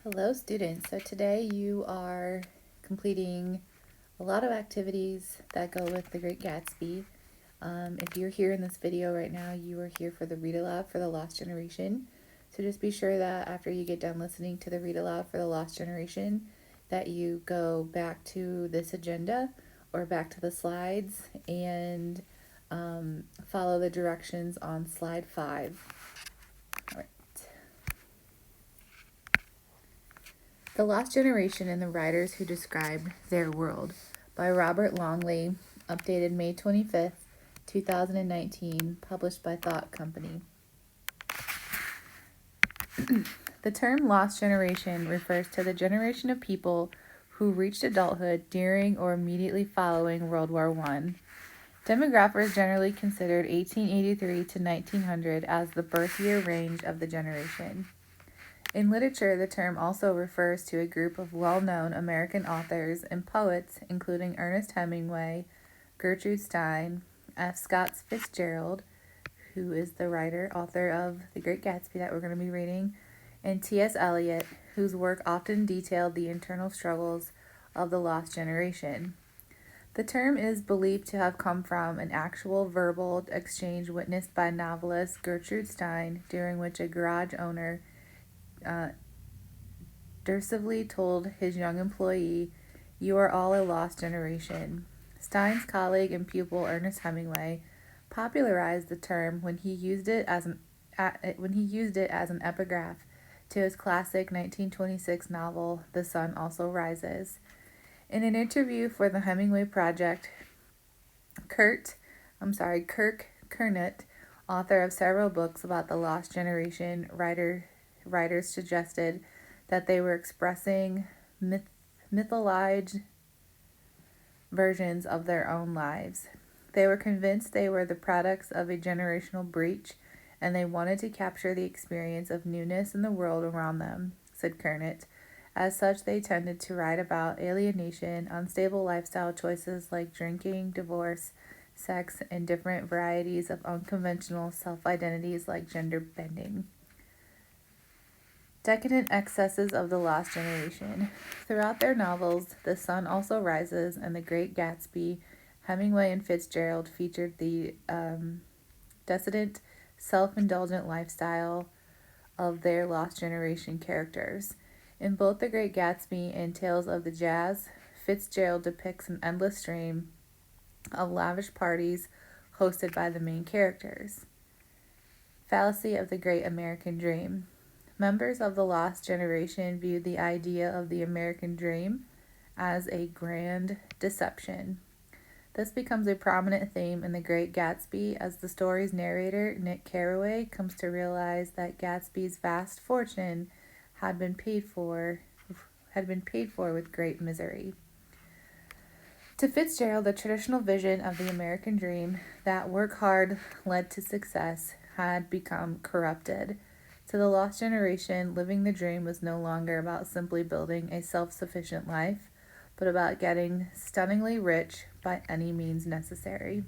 Hello, students. So today you are completing a lot of activities that go with The Great Gatsby. If you're here in this video right now, you are here for the read aloud for The Lost Generation. So just be sure that after you get done listening to the read aloud for The Lost Generation, that you go back to this agenda or back to the slides and follow the directions on slide 5. All right. The Lost Generation and the Writers Who Described Their World by Robert Longley, updated May 25th, 2019, published by Thought Company. The term Lost Generation refers to the generation of people who reached adulthood during or immediately following World War I. Demographers generally considered 1883 to 1900 as the birth year range of the generation. In literature, the term also refers to a group of well-known American authors and poets, including Ernest Hemingway, Gertrude Stein, F. Scott Fitzgerald, who is the author of The Great Gatsby that we're going to be reading, and T.S. Eliot, whose work often detailed the internal struggles of the lost generation. The term is believed to have come from an actual verbal exchange witnessed by novelist Gertrude Stein, during which a garage owner derisively told his young employee, "You are all a lost generation." Stein's colleague and pupil Ernest Hemingway popularized the term when he used it as an epigraph to his classic 1926 novel The Sun Also Rises. In an interview for the Hemingway Project, Kirk Kernet, author of several books about the lost generation, writers suggested that they were expressing mythologized versions of their own lives. They were convinced they were the products of a generational breach, and they wanted to capture the experience of newness in the world around them, said Kernet. As such, they tended to write about alienation, unstable lifestyle choices like drinking, divorce, sex, and different varieties of unconventional self-identities like gender bending. Decadent excesses of the lost generation. Throughout their novels, The Sun Also Rises and The Great Gatsby, Hemingway and Fitzgerald featured the decadent, self-indulgent lifestyle of their lost generation characters. In both The Great Gatsby and Tales of the Jazz, Fitzgerald depicts an endless stream of lavish parties hosted by the main characters. Fallacy of the Great American Dream. Members of the lost generation viewed the idea of the American dream as a grand deception. This becomes a prominent theme in The Great Gatsby as the story's narrator, Nick Carraway, comes to realize that Gatsby's vast fortune had been paid for with great misery. To Fitzgerald, the traditional vision of the American dream, that work hard led to success, had become corrupted. To the lost generation, living the dream was no longer about simply building a self-sufficient life, but about getting stunningly rich by any means necessary.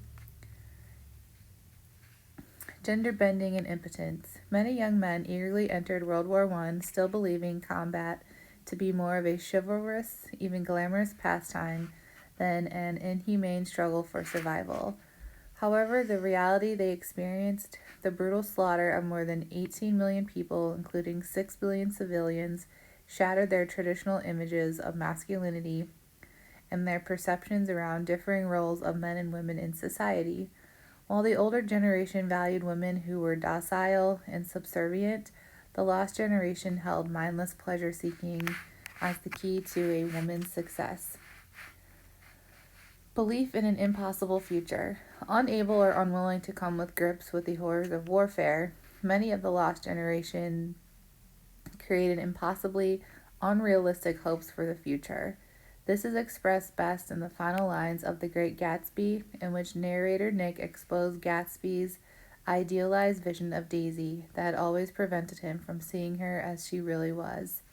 Gender bending and impotence. Many young men eagerly entered World War I, still believing combat to be more of a chivalrous, even glamorous pastime than an inhumane struggle for survival. However, the reality they experienced, the brutal slaughter of more than 18 million people, including 6 billion civilians, shattered their traditional images of masculinity and their perceptions around differing roles of men and women in society. While the older generation valued women who were docile and subservient, the lost generation held mindless pleasure-seeking as the key to a woman's success. Belief in an impossible future. Unable or unwilling to come with grips with the horrors of warfare, many of the lost generation created impossibly unrealistic hopes for the future. This is expressed best in the final lines of The Great Gatsby, in which narrator Nick exposed Gatsby's idealized vision of Daisy that had always prevented him from seeing her as she really was.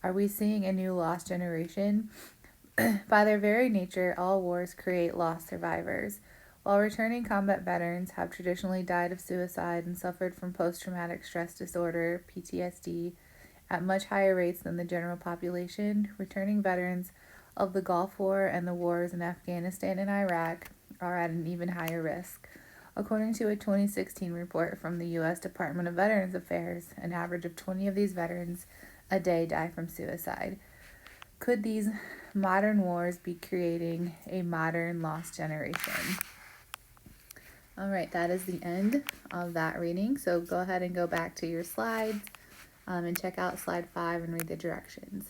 Are we seeing a new lost generation? By their very nature, all wars create lost survivors. While returning combat veterans have traditionally died of suicide and suffered from post-traumatic stress disorder, PTSD, at much higher rates than the general population. Returning veterans of the Gulf War and the wars in Afghanistan and Iraq are at an even higher risk. According to a 2016 report from the U.S. Department of Veterans Affairs, an average of 20 of these veterans a day die from suicide. Could these modern wars be creating a modern lost generation? All right, that is the end of that reading. So go ahead and go back to your slides and check out slide 5 and read the directions.